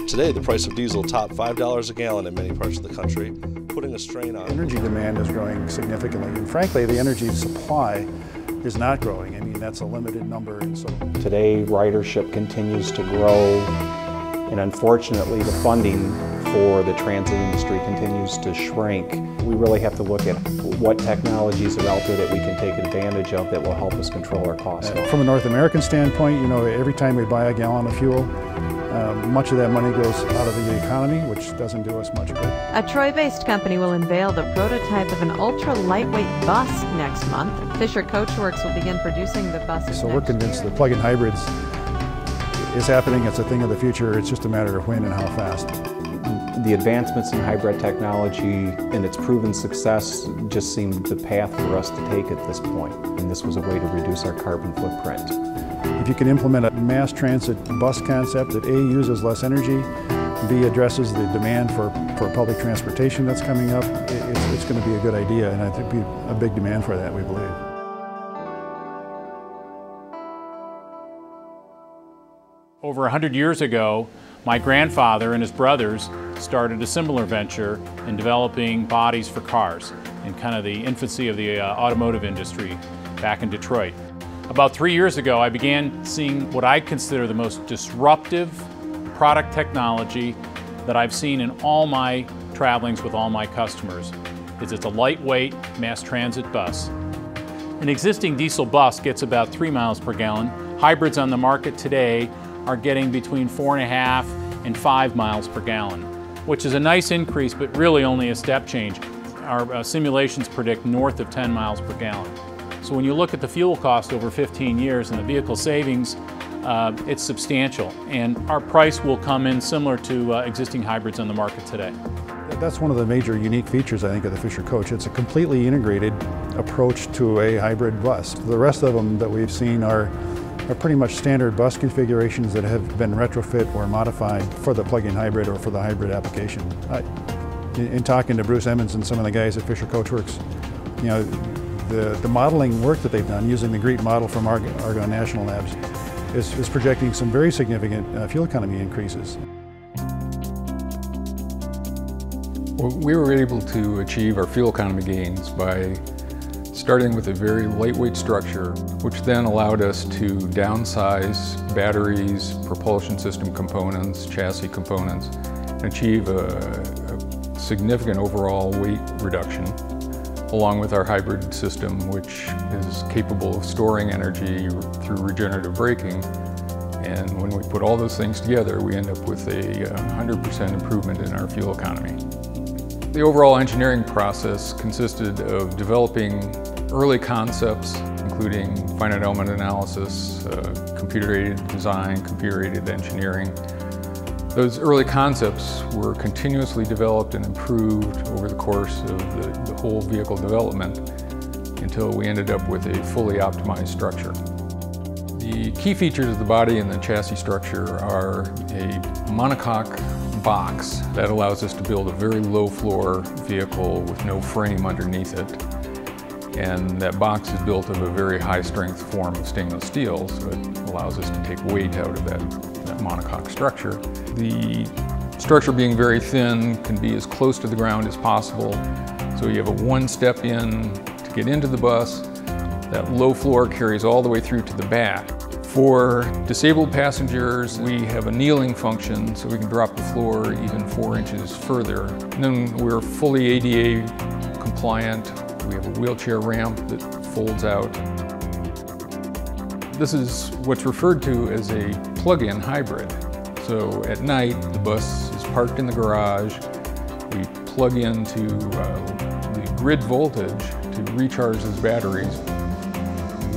Today, the price of diesel topped $5 a gallon in many parts of the country, putting a strain on Energy demand is growing significantly, and frankly, the energy supply is not growing. I mean, that's a limited number. And so today, ridership continues to grow, and unfortunately, the funding for the transit industry continues to shrink. We really have to look at what technologies are out there that we can take advantage of that will help us control our costs. From a North American standpoint, you know, every time we buy a gallon of fuel, much of that money goes out of the economy, which doesn't do us much good. A Troy-based company will unveil the prototype of an ultra-lightweight bus next month. Fisher Coachworks will begin producing the buses So we're convinced that plug-in hybrids is happening. It's a thing of the future. It's just a matter of when and how fast. The advancements in hybrid technology and its proven success just seemed the path for us to take at this point. And this was a way to reduce our carbon footprint. If you can implement a mass transit bus concept that A, uses less energy, B, addresses the demand for public transportation that's coming up, it's going to be a good idea, and I think there'll be a big demand for that, we believe. Over 100 years ago, my grandfather and his brothers started a similar venture in developing bodies for cars in kind of the infancy of the automotive industry back in Detroit. About 3 years ago, I began seeing what I consider the most disruptive product technology that I've seen in all my travelings with all my customers. It's a lightweight mass transit bus. An existing diesel bus gets about 3 miles per gallon. Hybrids on the market today are getting between 4.5 and 5 miles per gallon, which is a nice increase, but really only a step change. Our simulations predict north of 10 miles per gallon. So when you look at the fuel cost over 15 years and the vehicle savings, it's substantial. And our price will come in similar to existing hybrids on the market today. That's one of the major unique features, I think, of the Fisher Coach. It's a completely integrated approach to a hybrid bus. The rest of them that we've seen are pretty much standard bus configurations that have been retrofit or modified for the plug-in hybrid or for the hybrid application. In talking to Bruce Emmons and some of the guys at Fisher Coachworks, you know, the modeling work that they've done using the GREET model from Argonne National Labs is projecting some very significant fuel economy increases. Well, we were able to achieve our fuel economy gains by starting with a very lightweight structure, which then allowed us to downsize batteries, propulsion system components, chassis components, and achieve a significant overall weight reduction, along with our hybrid system, which is capable of storing energy through regenerative braking. And when we put all those things together, we end up with a 100% improvement in our fuel economy. The overall engineering process consisted of developing early concepts, including finite element analysis, computer-aided design, computer-aided engineering. Those early concepts were continuously developed and improved over the course of the whole vehicle development until we ended up with a fully optimized structure. The key features of the body and the chassis structure are a monocoque box that allows us to build a very low floor vehicle with no frame underneath it. And that box is built of a very high strength form of stainless steel, so it allows us to take weight out of that monocoque structure. The structure being very thin can be as close to the ground as possible. So you have a one step in to get into the bus. That low floor carries all the way through to the back. For disabled passengers, we have a kneeling function so we can drop the floor even 4 inches further. And then we're fully ADA compliant. We have a wheelchair ramp that folds out. This is what's referred to as a plug-in hybrid. So at night, the bus is parked in the garage. We plug into the grid voltage to recharge those batteries.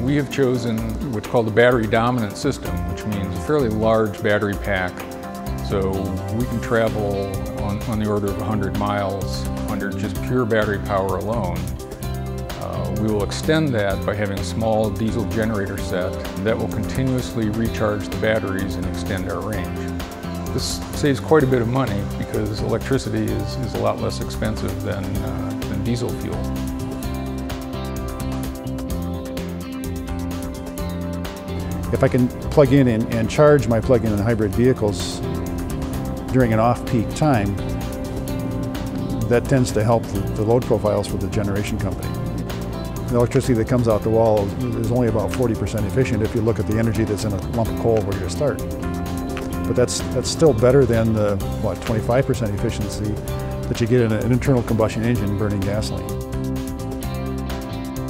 We have chosen what's called a battery dominant system, which means a fairly large battery pack. So we can travel on the order of 100 miles under just pure battery power alone. We will extend that by having a small diesel generator set that will continuously recharge the batteries and extend our range. This saves quite a bit of money because electricity is a lot less expensive than diesel fuel. If I can plug in and charge my plug-in and hybrid vehicles during an off-peak time, that tends to help the load profiles for the generation company. The electricity that comes out the wall is only about 40% efficient if you look at the energy that's in a lump of coal where you start. But that's still better than the, 25% efficiency that you get in an internal combustion engine burning gasoline.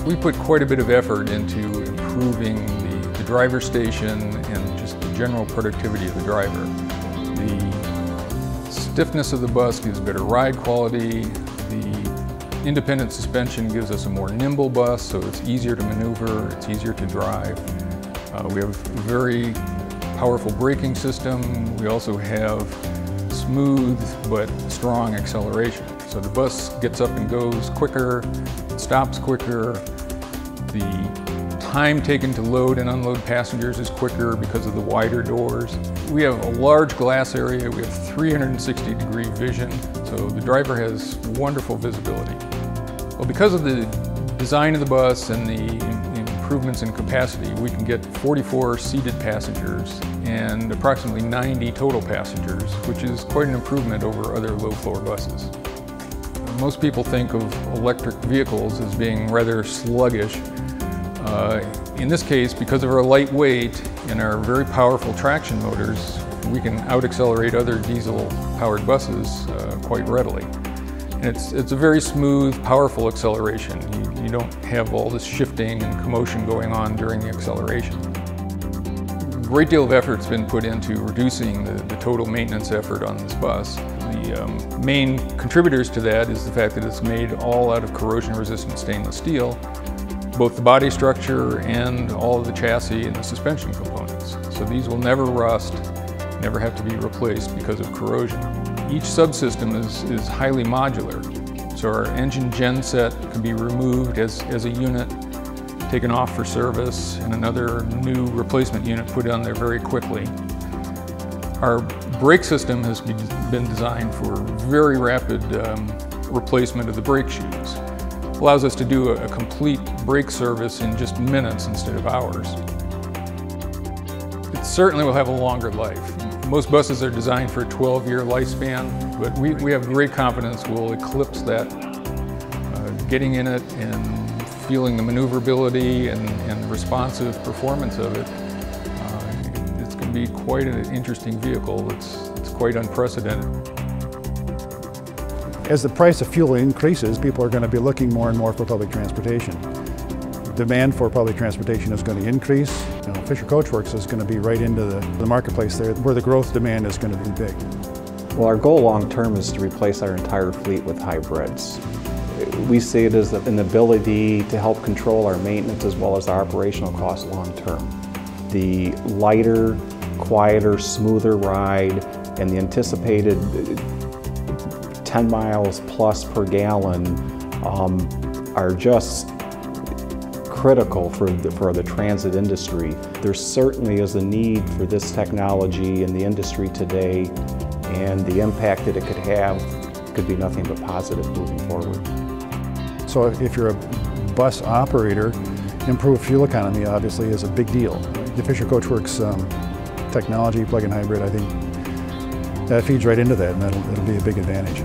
We put quite a bit of effort into improving the driver station and just the general productivity of the driver. The stiffness of the bus gives better ride quality. The independent suspension gives us a more nimble bus, so it's easier to maneuver, it's easier to drive. We have a very powerful braking system. We also have smooth but strong acceleration. So the bus gets up and goes quicker, it stops quicker. The time taken to load and unload passengers is quicker because of the wider doors. We have a large glass area. We have 360-degree vision, so the driver has wonderful visibility. Well, because of the design of the bus and the improvements in capacity, we can get 44 seated passengers and approximately 90 total passengers, which is quite an improvement over other low-floor buses. Most people think of electric vehicles as being rather sluggish. In this case, because of our light weight and our very powerful traction motors, we can out-accelerate other diesel-powered buses quite readily. And it's a very smooth, powerful acceleration. You don't have all this shifting and commotion going on during the acceleration. A great deal of effort's been put into reducing the total maintenance effort on this bus. The main contributors to that is the fact that it's made all out of corrosion-resistant stainless steel, both the body structure and all of the chassis and the suspension components. So these will never rust, never have to be replaced because of corrosion. Each subsystem is highly modular. So our engine gen set can be removed as a unit, taken off for service, and another new replacement unit put on there very quickly. Our brake system has been designed for very rapid replacement of the brake shoes. It allows us to do a complete brake service in just minutes instead of hours. It certainly will have a longer life. Most buses are designed for a 12-year lifespan, but we have great confidence we'll eclipse that. Getting in it and feeling the maneuverability and the responsive performance of it, it's going to be quite an interesting vehicle. It's quite unprecedented. As the price of fuel increases, people are going to be looking more and more for public transportation. Demand for public transportation is going to increase. Fisher Coachworks is going to be right into the marketplace there where the growth demand is going to be big. Well, our goal long term is to replace our entire fleet with hybrids. We see it as an ability to help control our maintenance as well as our operational costs long term. The lighter, quieter, smoother ride and the anticipated 10 miles plus per gallon are just critical for the transit industry. There certainly is a need for this technology in the industry today, and the impact that it could have could be nothing but positive moving forward. So if you're a bus operator, improved fuel economy obviously is a big deal. The Fisher Coachworks technology, plug-in hybrid, I think that feeds right into that, and it'll be a big advantage.